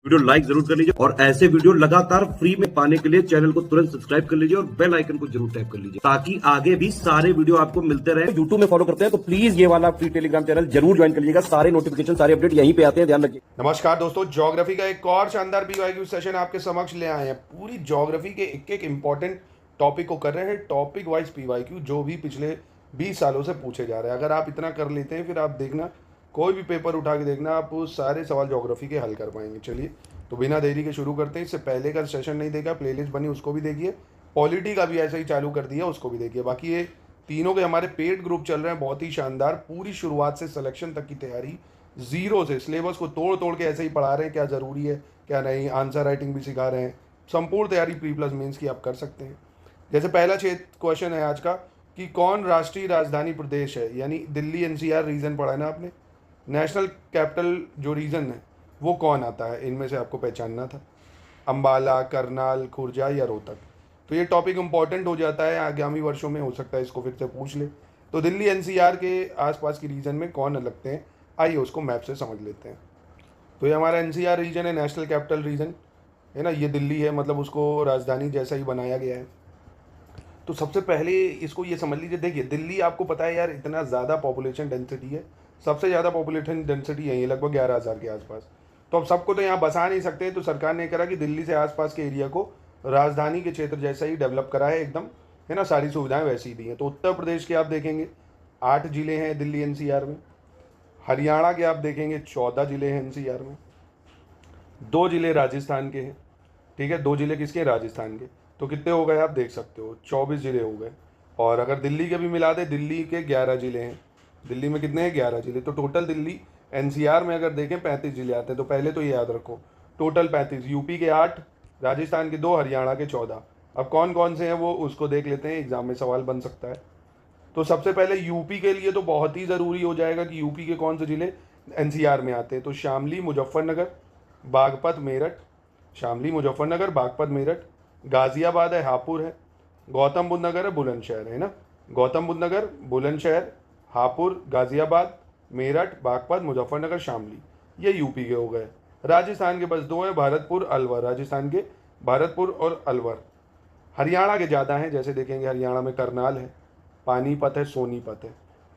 Video like जरूर कर लीजिए और ऐसे वीडियो लगातार फ्री में पाने के लिए चैनल को तुरंत सब्सक्राइब कर लीजिए और बेल आइकन को जरूर टैप कर लीजिए ताकि आगे भी सारे वीडियो आपको मिलते रहे। यूट्यूब में फॉलो करते हैं तो प्लीज ये वाला फ्री टेलीग्राम चैनल जरूर ज्वाइन कर लीजिएगा। सारे नोटिफिकेशन सारे अपडेट यहीं पे आते हैं, ध्यान रखिए। नमस्कार दोस्तों, ज्योग्राफी का एक और शानदार पीवाईक्यू सेशन आपके समक्ष ले आए हैं। पूरी ज्योग्राफी के एक एक इंपॉर्टेंट टॉपिक को कर रहे हैं टॉपिक वाइज पीवाईक्यू, जो भी पिछले 20 सालों से पूछे जा रहे हैं। अगर आप इतना कर लेते हैं फिर आप देखना, कोई भी पेपर उठा के देखना, आप वो सारे सवाल ज्योग्राफी के हल कर पाएंगे। चलिए तो बिना देरी के शुरू करते हैं। इससे पहले का सेशन नहीं देखा, प्लेलिस्ट बनी उसको भी देखिए, पॉलिटी का भी ऐसा ही चालू कर दिया उसको भी देखिए। बाकी ये तीनों के हमारे पेड ग्रुप चल रहे हैं, बहुत ही शानदार। पूरी शुरुआत से सिलेक्शन तक की तैयारी जीरो से, सिलेबस को तोड़ तोड़ के ऐसे ही पढ़ा रहे हैं, क्या ज़रूरी है क्या नहीं, आंसर राइटिंग भी सिखा रहे हैं। संपूर्ण तैयारी प्री प्लस मेंस की आप कर सकते हैं। जैसे पहला क्वेश्चन है आज का कि कौन राष्ट्रीय राजधानी प्रदेश है, यानी दिल्ली एनसीआर रीजन पढ़ा है ना आपने। नेशनल कैपिटल जो रीजन है वो कौन आता है, इनमें से आपको पहचानना था। अम्बाला, करनाल, खुर्जा या रोहतक। तो ये टॉपिक इंपॉर्टेंट हो जाता है, आगामी वर्षों में हो सकता है इसको फिर से पूछ ले। तो दिल्ली एनसीआर के आसपास की रीजन में कौन लगते हैं, आइए उसको मैप से समझ लेते हैं। तो ये हमारा एनसीआर रीजन है, नेशनल कैपिटल रीजन है ना। ये दिल्ली है, मतलब उसको राजधानी जैसा ही बनाया गया है। तो सबसे पहले इसको ये समझ लीजिए। देखिए दिल्ली, आपको पता है यार, इतना ज़्यादा पॉपुलेशन डेंसिटी है, सबसे ज़्यादा पॉपुलेशन डेंसिटी यही है, लगभग 11,000 के आसपास। तो अब सबको तो यहाँ बसा नहीं सकते, तो सरकार ने करा कि दिल्ली से आसपास के एरिया को राजधानी के क्षेत्र जैसा ही डेवलप करा है एकदम, है ना। सारी सुविधाएं वैसी ही दी हैं। तो उत्तर प्रदेश के आप देखेंगे 8 जिले हैं दिल्ली एनसीआर में। हरियाणा के आप देखेंगे 14 जिले हैं एनसीआर में। 2 जिले राजस्थान के हैं, ठीक है। 2 जिले किसके, राजस्थान के। तो कितने हो गए आप देख सकते हो, 24 जिले हो गए। और अगर दिल्ली के भी मिला दे, दिल्ली के 11 जिले हैं। दिल्ली में कितने हैं, 11 जिले। तो टोटल दिल्ली एनसीआर में अगर देखें 35 जिले आते हैं। तो पहले तो ये याद रखो, टोटल 35, यूपी के 8, राजस्थान के 2, हरियाणा के 14। अब कौन कौन से हैं वो उसको देख लेते हैं, एग्जाम में सवाल बन सकता है। तो सबसे पहले यूपी के लिए तो बहुत ही ज़रूरी हो जाएगा कि यूपी के कौन से जिले एनसीआर में आते हैं। तो शामली, मुजफ्फरनगर, बागपत, मेरठ। शामली, मुजफ्फरनगर, बागपत, मेरठ। गाज़ियाबाद है, हापुड़ है। गौतम बुद्ध नगर है, बुलंदशहर है ना। गौतम बुद्ध नगर, बुलंदशहर, हापुड़, गाज़ियाबाद, मेरठ, बागपत, मुजफ्फरनगर, शामली, ये यूपी के हो गए। राजस्थान के बस 2 हैं, भरतपुर, अलवर। राजस्थान के भरतपुर और अलवर। हरियाणा के ज़्यादा हैं, जैसे देखेंगे हरियाणा में करनाल है, पानीपत है, सोनीपत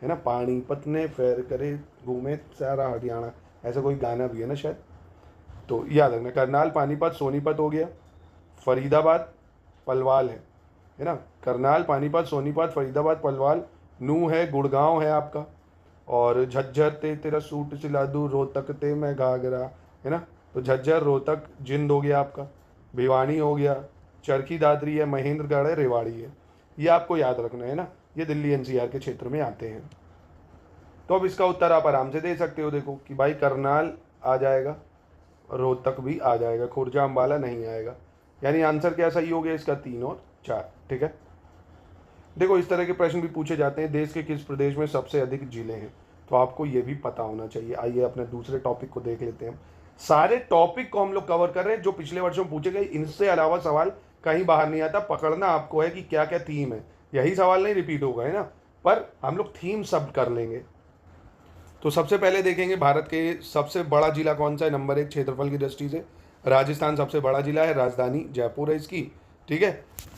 है ना। पानीपत ने फैर करे घूमे सारा हरियाणा, ऐसा कोई गाना भी है ना शायद। तो याद रखना, करनाल, पानीपत, सोनीपत हो गया। फरीदाबाद, पलवाल है ना। करनाल, पानीपत, सोनीपत, फरीदाबाद, पलवाल। नू है, गुड़गांव है आपका। और झज्जर ते तेरा सूट सिला दूँ, रोहतक ते मैं घाघरा, है ना। तो झज्जर, रोहतक, जिंद हो गया आपका। भिवानी हो गया, चरखी दादरी है, महेंद्रगढ़ है, रेवाड़ी है। ये आपको याद रखना है ना, ये दिल्ली एनसीआर के क्षेत्र में आते हैं। तो अब इसका उत्तर आप आराम से दे सकते हो, देखो कि भाई करनाल आ जाएगा, रोहतक भी आ जाएगा, खुर्जा अम्बाला नहीं आएगा। यानी आंसर क्या सही हो गया इसका, 3 और 4, ठीक है। देखो इस तरह के प्रश्न भी पूछे जाते हैं, देश के किस प्रदेश में सबसे अधिक जिले हैं, तो आपको ये भी पता होना चाहिए। आइए अपने दूसरे टॉपिक को देख लेते हैं। सारे टॉपिक को हम लोग कवर कर रहे हैं जो पिछले वर्षों पूछे गए, इनसे अलावा सवाल कहीं बाहर नहीं आता। पकड़ना आपको है कि क्या क्या थीम है, यही सवाल नहीं रिपीट होगा, है ना। पर हम लोग थीम सब कर लेंगे। तो सबसे पहले देखेंगे भारत के सबसे बड़ा जिला कौन सा है, नंबर 1 क्षेत्रफल की दृष्टि से। राजस्थान सबसे बड़ा जिला है, राजधानी जयपुर है इसकी, ठीक है।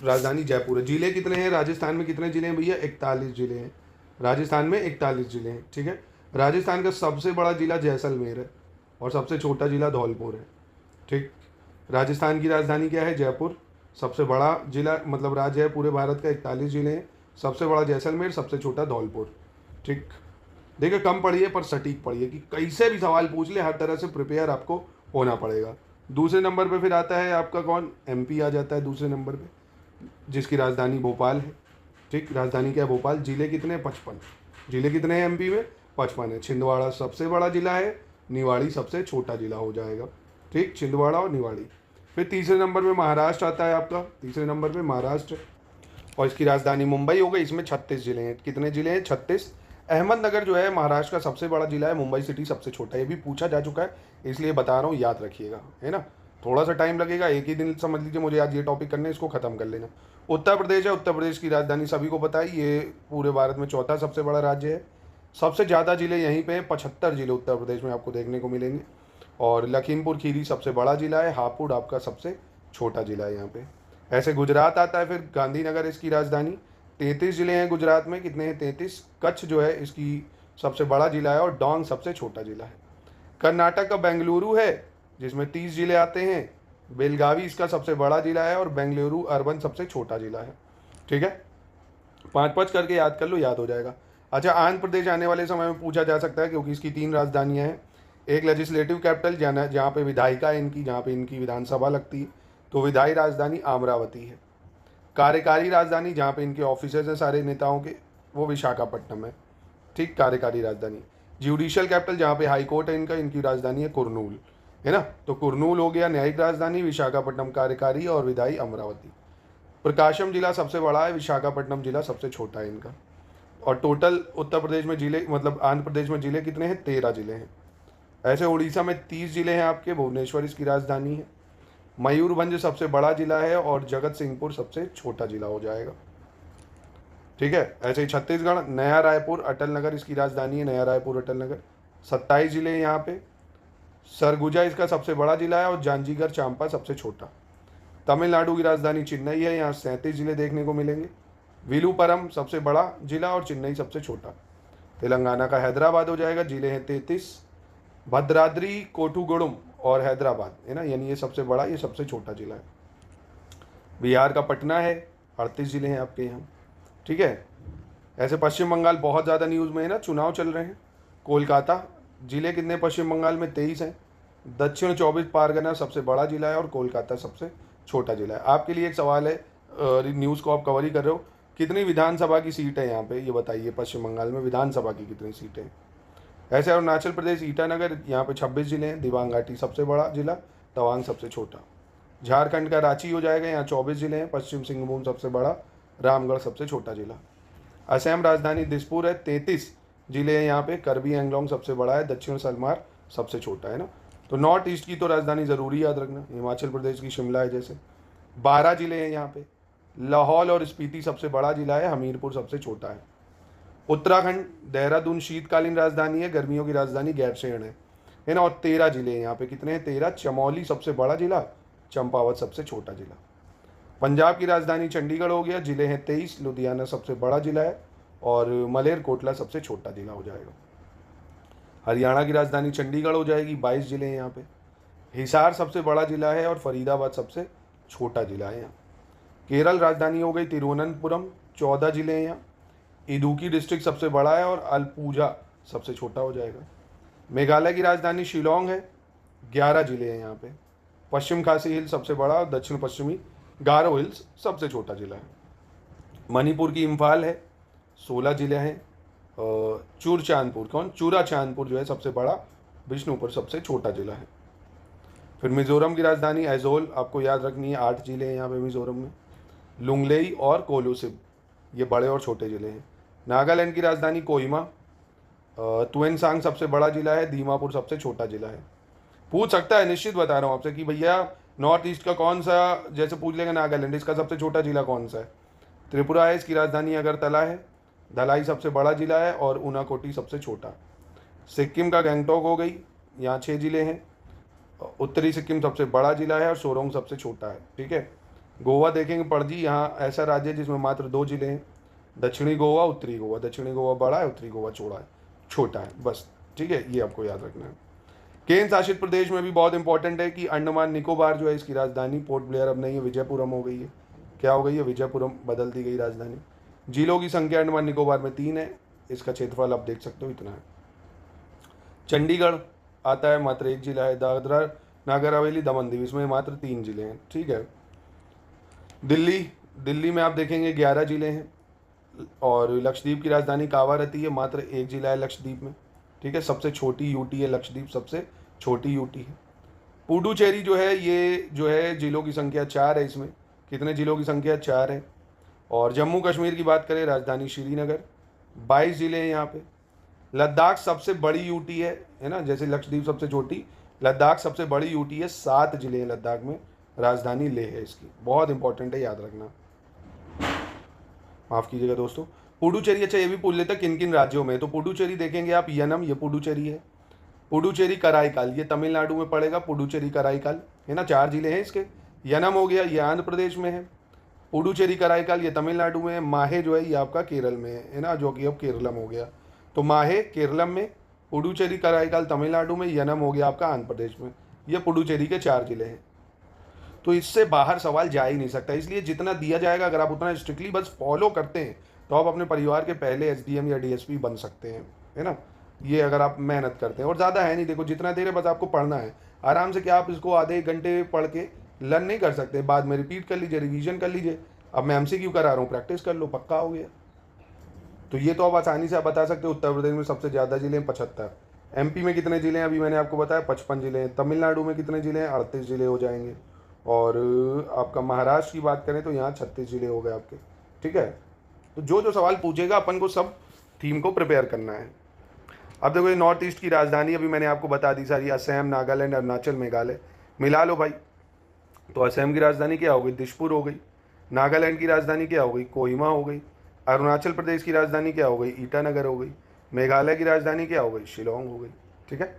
राजधानी जयपुर है। जिले कितने हैं राजस्थान में, कितने जिले हैं भैया, 41 जिले हैं। राजस्थान में 41 जिले हैं, ठीक है। राजस्थान का सबसे बड़ा जिला जैसलमेर है और सबसे छोटा जिला धौलपुर है, ठीक। राजस्थान की राजधानी क्या है, जयपुर। सबसे बड़ा जिला मतलब राज्य है पूरे भारत का, 41 जिले हैं। सबसे बड़ा जैसलमेर, सबसे छोटा धौलपुर, ठीक। देखिए कम पढ़िए पर सटीक पढ़िए कि कैसे भी सवाल पूछ ले, हर तरह से प्रिपेयर आपको होना पड़ेगा। दूसरे नंबर पे फिर आता है आपका कौन, एमपी आ जाता है दूसरे नंबर पे, जिसकी राजधानी भोपाल है, ठीक। राजधानी क्या है, भोपाल। जिले कितने, 55 जिले कितने हैं एमपी में, 55 है। छिंदवाड़ा सबसे बड़ा जिला है, निवाड़ी सबसे छोटा जिला हो जाएगा, ठीक। छिंदवाड़ा और निवाड़ी। फिर तीसरे नंबर पे महाराष्ट्र आता है आपका, तीसरे नंबर पे महाराष्ट्र, और इसकी राजधानी मुंबई हो गई। इसमें 36 जिले हैं। कितने जिले हैं, 36। अहमदनगर जो है महाराष्ट्र का सबसे बड़ा जिला है, मुंबई सिटी सबसे छोटा है। ये भी पूछा जा चुका है, इसलिए बता रहा हूँ, याद रखिएगा, है ना। थोड़ा सा टाइम लगेगा, एक ही दिन समझ लीजिए मुझे आज ये टॉपिक करने, इसको खत्म कर लेना। उत्तर प्रदेश है, उत्तर प्रदेश की राजधानी सभी को पता है, ये पूरे भारत में चौथा सबसे बड़ा राज्य है। सबसे ज़्यादा जिले यहीं पे हैं, 75 जिले उत्तर प्रदेश में आपको देखने को मिलेंगे। और लखीमपुर खीरी सबसे बड़ा जिला है, हापुड़ आपका सबसे छोटा जिला है यहाँ पे। ऐसे गुजरात आता है, फिर गांधीनगर इसकी राजधानी। 33 जिले हैं गुजरात में, कितने हैं 33। कच्छ जो है इसकी सबसे बड़ा जिला है और डोंग सबसे छोटा जिला है। कर्नाटक का बेंगलुरु है जिसमें 30 जिले आते हैं। बेलगावी इसका सबसे बड़ा जिला है और बेंगलुरु अर्बन सबसे छोटा जिला है। ठीक है, 5-5 करके याद कर लो, याद हो जाएगा। अच्छा, आंध्र प्रदेश आने वाले समय में पूछा जा सकता है क्योंकि इसकी 3 राजधानियां हैं। एक लेजिस्लेटिव कैपिटल जहाँ पे विधायिका है इनकी, जहाँ पे इनकी विधानसभा लगती है, तो विधायी राजधानी अमरावती है। कार्यकारी राजधानी जहाँ पे इनके ऑफिसेज हैं सारे नेताओं के, वो विशाखापट्टनम है। ठीक, कार्यकारी राजधानी। ज्यूडिशियल कैपिटल जहाँ पे हाई कोर्ट है इनका, इनकी राजधानी है कुरनूल, है ना। तो कुरनूल हो गया न्यायिक राजधानी, विशाखापट्टनम कार्यकारी और विधायी अमरावती। प्रकाशम जिला सबसे बड़ा है, विशाखापट्टनम जिला सबसे छोटा है इनका। और टोटल उत्तर प्रदेश में जिले, मतलब आंध्र प्रदेश में जिले कितने हैं, 13 जिले हैं। ऐसे उड़ीसा में 30 जिले हैं आपके, भुवनेश्वर इसकी राजधानी है। मयूरभंज सबसे बड़ा जिला है और जगत सिंहपुर सबसे छोटा जिला हो जाएगा। ठीक है, ऐसे ही छत्तीसगढ़, नया रायपुर अटल नगर इसकी राजधानी है, नया रायपुर अटल नगर। 27 जिले हैं यहाँ पे। सरगुजा इसका सबसे बड़ा जिला है और जांजगीर चांपा सबसे छोटा। तमिलनाडु की राजधानी चेन्नई है, यहाँ 37 जिले देखने को मिलेंगे। विलुपुरम सबसे बड़ा जिला और चेन्नई सबसे छोटा। तेलंगाना का हैदराबाद हो जाएगा, जिले हैं 33। भद्राद्री, कोठुगुडम और हैदराबाद, है ना, यानी ये सबसे बड़ा, ये सबसे छोटा जिला है। बिहार का पटना है, 38 जिले हैं आपके यहाँ। ठीक है, ऐसे पश्चिम बंगाल बहुत ज़्यादा न्यूज़ में है ना, चुनाव चल रहे हैं। कोलकाता, जिले कितने पश्चिम बंगाल में, 23 हैं। दक्षिण 24 परगना सबसे बड़ा जिला है और कोलकाता सबसे छोटा जिला है। आपके लिए एक सवाल है, न्यूज़ को आप कवर ही कर रहे हो, कितनी विधानसभा की सीट है यहाँ पे, ये बताइए। पश्चिम बंगाल में विधानसभा की कितनी सीटें हैं। ऐसे अरुणाचल प्रदेश, ईटानगर, यहाँ पे 26 जिले हैं। दिबांग घाटी सबसे बड़ा जिला, तवांग सबसे छोटा। झारखंड का रांची हो जाएगा, यहाँ 24 जिले हैं। पश्चिम सिंहभूम सबसे बड़ा, रामगढ़ सबसे छोटा जिला। असम राजधानी दिसपुर है, 33 जिले हैं यहाँ पे। करबी एंगलोंग सबसे बड़ा है, दक्षिण सलमार सबसे छोटा है ना। तो नॉर्थ ईस्ट की तो राजधानी ज़रूरी याद रखना, हिमाचल प्रदेश की शिमला है जैसे। 12 जिले हैं यहाँ पे। लाहौल और स्पीति सबसे बड़ा जिला है, हमीरपुर सबसे छोटा है। उत्तराखंड, देहरादून शीतकालीन राजधानी है, गर्मियों की राजधानी गैरसैंण है ना। और 13 जिले हैं यहाँ पे, कितने हैं, 13। चमोली सबसे बड़ा जिला, चंपावत सबसे छोटा जिला। पंजाब की राजधानी चंडीगढ़ हो गया, जिले हैं 23। लुधियाना सबसे बड़ा जिला है और मलेरकोटला सबसे छोटा जिला हो जाएगा। हरियाणा की राजधानी चंडीगढ़ हो जाएगी, 22 जिले हैं यहाँ पे। हिसार सबसे बड़ा जिला है और फरीदाबाद सबसे छोटा जिला है यहाँ। केरल राजधानी हो गई तिरुवनंतपुरम, 14 जिले हैं यहाँ। इडुक्की डिस्ट्रिक्ट सबसे बड़ा है और अल्पूजा सबसे छोटा हो जाएगा। मेघालय की राजधानी शिलोंग है, 11 जिले हैं यहाँ पे। पश्चिम खासी हिल्स सबसे बड़ा और दक्षिण पश्चिमी गारो हिल्स सबसे छोटा जिला है। मणिपुर की इम्फाल है, 16 जिले हैं। चूराचांदपुर जो है सबसे बड़ा, बिष्णुपुर सबसे छोटा जिला है। फिर मिजोरम की राजधानी आइजोल आपको याद रखनी है, 8 जिले हैं यहाँ पे मिजोरम में। लुंगलेई और कोलुसिब ये बड़े और छोटे जिले हैं। नागालैंड की राजधानी कोहिमा। तुएनसांग सबसे बड़ा जिला है, दीमापुर सबसे छोटा जिला है। पूछ सकता है, निश्चित बता रहा हूँ आपसे कि भैया नॉर्थ ईस्ट का कौन सा, जैसे पूछ लेगा नागालैंड, इसका सबसे छोटा जिला कौन सा है। त्रिपुरा है, इसकी राजधानी अगरतला है। धलाई सबसे बड़ा जिला है और ऊनाकोटी सबसे छोटा। सिक्किम का गैंगटॉक हो गई, यहाँ 6 जिले हैं। उत्तरी सिक्किम सबसे बड़ा जिला है और सोरोंग सबसे छोटा है। ठीक है, गोवा देखेंगे पणजी, यहाँ ऐसा राज्य है जिसमें मात्र 2 जिले हैं, दक्षिणी गोवा, उत्तरी गोवा। दक्षिणी गोवा बड़ा है, उत्तरी गोवा छोटा है बस। ठीक है, ये आपको याद रखना है। केंद्र शासित प्रदेश में भी बहुत इंपॉर्टेंट है कि अंडमान निकोबार जो है इसकी राजधानी पोर्ट ब्लेयर अब नहीं है, विजयपुरम हो गई है। क्या हो गई है, विजयपुरम बदल दी गई राजधानी। जिलों की संख्या अंडमान निकोबार में 3 है, इसका क्षेत्रफल आप देख सकते हो इतना है। चंडीगढ़ आता है, मात्र 1 जिला है। दादरा नागर हवेली, दमन दीव, इसमें मात्र 3 जिले हैं। ठीक है, दिल्ली में आप देखेंगे 11 जिले हैं और लक्षद्वीप की राजधानी कावा रहती है, मात्र 1 जिला है लक्षद्वीप में। ठीक है, सबसे छोटी यूटी है लक्षद्वीप, सबसे छोटी यूटी है। पुडुचेरी जो है, ये जो है जिलों की संख्या 4 है, इसमें कितने जिलों की संख्या 4 है। और जम्मू कश्मीर की बात करें, राजधानी श्रीनगर, 22 जिले हैं यहाँ पे। लद्दाख सबसे बड़ी यूटी है ना, जैसे लक्षद्वीप सबसे छोटी, लद्दाख सबसे बड़ी यूटी है, 7 जिले हैं लद्दाख में। राजधानी लेह है इसकी, बहुत इंपॉर्टेंट है, याद रखना। माफ़ कीजिएगा दोस्तों। पुडुचेरी, अच्छा ये भी पूछ लेता किन किन राज्यों में, तो पुडुचेरी देखेंगे आप, यनम, ये पुडुचेरी है। पुडुचेरी कराईकाल, ये तमिलनाडु में पड़ेगा, पुडुचेरी कराईकाल, है ना, 4 जिले हैं इसके। यनम हो गया, ये आंध्र प्रदेश में है। पुडुचेरी कराईकाल ये तमिलनाडु में है। माहे जो है ये आपका केरल में है ना, जो कि अब केरलम हो गया। तो माहे केरलम में, पुडुचेरी कराईकाल तमिलनाडु में, यनम हो गया आपका आंध्र प्रदेश में। ये पुडुचेरी के 4 जिले हैं। तो इससे बाहर सवाल जा ही नहीं सकता, इसलिए जितना दिया जाएगा अगर आप उतना स्ट्रिक्टली बस फॉलो करते हैं तो आप अपने परिवार के पहले एसडीएम या डीएसपी बन सकते हैं, है ना। ये अगर आप मेहनत करते हैं, और ज़्यादा है नहीं, देखो जितना देर है बस आपको पढ़ना है आराम से। क्या आप इसको आधे घंटे पढ़ के लर्न नहीं कर सकते? बाद में रिपीट कर लीजिए, रिवीजन कर लीजिए। अब मैं एमसीक्यू करा रहा हूँ, प्रैक्टिस कर लो, पक्का हो गया। तो ये तो आप आसानी से आप बता सकते हो। उत्तर प्रदेश में सबसे ज़्यादा जिले हैं 75। एमपी में कितने जिले हैं? अभी मैंने आपको बताया 55 जिले हैं। तमिलनाडु में कितने जिले हैं? 38 जिले हो जाएंगे। और आपका महाराष्ट्र की बात करें तो यहाँ 36 जिले हो गए आपके, ठीक है। तो जो जो सवाल पूछेगा अपन को सब थीम को प्रिपेयर करना है। अब देखो ये नॉर्थ ईस्ट की राजधानी अभी मैंने आपको बता दी सारी, असम, नागालैंड, अरुणाचल, मेघालय, मिला लो भाई। तो असम की राजधानी क्या हो गई? दिसपुर हो गई। नागालैंड की राजधानी क्या हो गई? कोहिमा हो गई। अरुणाचल प्रदेश की राजधानी क्या हो गई? ईटानगर हो गई। मेघालय की राजधानी क्या हो गई? शिलोंग हो गई, ठीक है।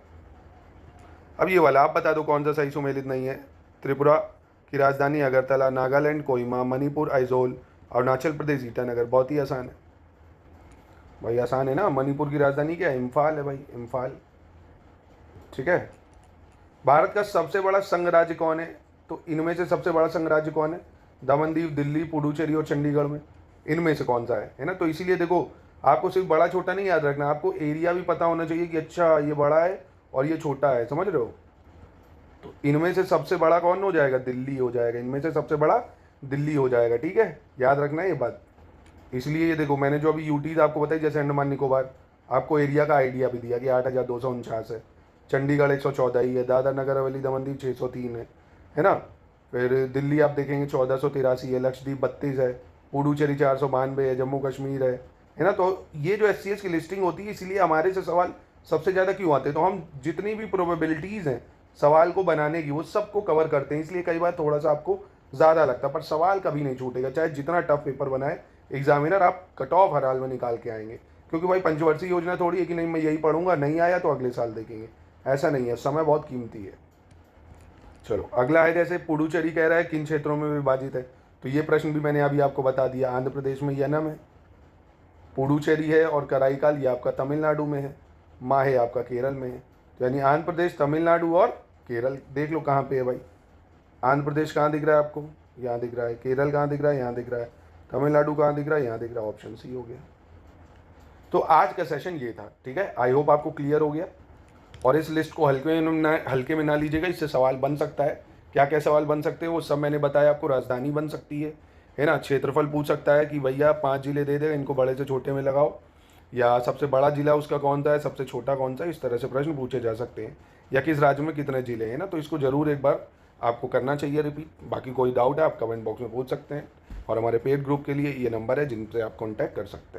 अब ये वाला आप बता दो कौन सा सही सुमेलित नहीं है। त्रिपुरा की राजधानी अगरतला, नागालैंड कोहिमा, मणिपुर आइजोल, अरुणाचल प्रदेश ईटानगर। बहुत ही आसान है भाई, आसान है ना। मणिपुर की राजधानी क्या है? इम्फाल है भाई, इम्फाल, ठीक है। भारत का सबसे बड़ा संघ राज्य कौन है? तो इनमें से सबसे बड़ा संघ राज्य कौन है? दमनदीप, दिल्ली, पुडुचेरी और चंडीगढ़ में, इनमें से कौन सा है ना। तो इसीलिए देखो आपको सिर्फ बड़ा छोटा नहीं याद रखना, आपको एरिया भी पता होना चाहिए कि अच्छा ये बड़ा है और ये छोटा है, समझ रहे हो। तो इनमें से सबसे बड़ा कौन हो जाएगा? दिल्ली हो जाएगा। इनमें से सबसे बड़ा दिल्ली हो जाएगा, ठीक है, याद रखना है ये बात। इसलिए ये देखो मैंने जो अभी यूटीज आपको बताई, जैसे अंडमान निकोबार, आपको एरिया का आइडिया भी दिया कि 8,249 है। चंडीगढ़ 114 ही है। दादरा नगर हवेली दमनदीप 603 है ना। फिर दिल्ली आप देखेंगे 1483 है। लक्षद्वीप 32 है। पुडुचेरी 492 है। जम्मू कश्मीर है ना। तो ये जो SCS की लिस्टिंग होती है, इसीलिए हमारे से सवाल सबसे ज़्यादा क्यों आते हैं। तो हम जितनी भी प्रोबेबिलिटीज़ हैं सवाल को बनाने की, वो सबको कवर करते हैं। इसलिए कई बार थोड़ा सा आपको ज़्यादा लगता है, पर सवाल कभी नहीं छूटेगा। चाहे जितना टफ पेपर बनाए एग्जामिनर, आप कट ऑफ हर हाल में निकाल के आएंगे। क्योंकि भाई पंचवर्षीय योजना थोड़ी है कि नहीं मैं यही पढ़ूंगा, नहीं आया तो अगले साल देखेंगे, ऐसा नहीं है। समय बहुत कीमती है। चलो अगला है, जैसे पुडुचेरी कह रहा है किन क्षेत्रों में विभाजित है। तो ये प्रश्न भी मैंने अभी आपको बता दिया। आंध्र प्रदेश में यनम है, पुडुचेरी है, और कराईकाल ये आपका तमिलनाडु में है, माहे आपका केरल में है। तो यानी आंध्र प्रदेश, तमिलनाडु और केरल। देख लो कहाँ पे है भाई। आंध्र प्रदेश कहाँ दिख रहा है आपको? यहाँ दिख रहा है। केरल कहाँ दिख रहा है? यहाँ दिख रहा है। तमिलनाडु कहाँ दिख रहा है? यहाँ दिख रहा है। ऑप्शन सी हो गया। तो आज का सेशन ये था, ठीक है। आई होप आपको क्लियर हो गया। और इस लिस्ट को हल्के में ना लीजिएगा, इससे सवाल बन सकता है। क्या क्या सवाल बन सकते हैं वो सब मैंने बताया आपको। राजधानी बन सकती है ना। क्षेत्रफल पूछ सकता है कि भैया 5 जिले दे देगा, इनको बड़े से छोटे में लगाओ, या सबसे बड़ा जिला उसका कौन सा है, सबसे छोटा कौन सा है। इस तरह से प्रश्न पूछे जा सकते हैं। या किस राज्य में कितने जिले हैं ना। तो इसको जरूर एक बार आपको करना चाहिए रिपीट। बाकी कोई डाउट है आप कमेंट बॉक्स में पूछ सकते हैं। और हमारे पेड ग्रुप के लिए ये नंबर है जिनसे आप कॉन्टैक्ट कर सकते हैं।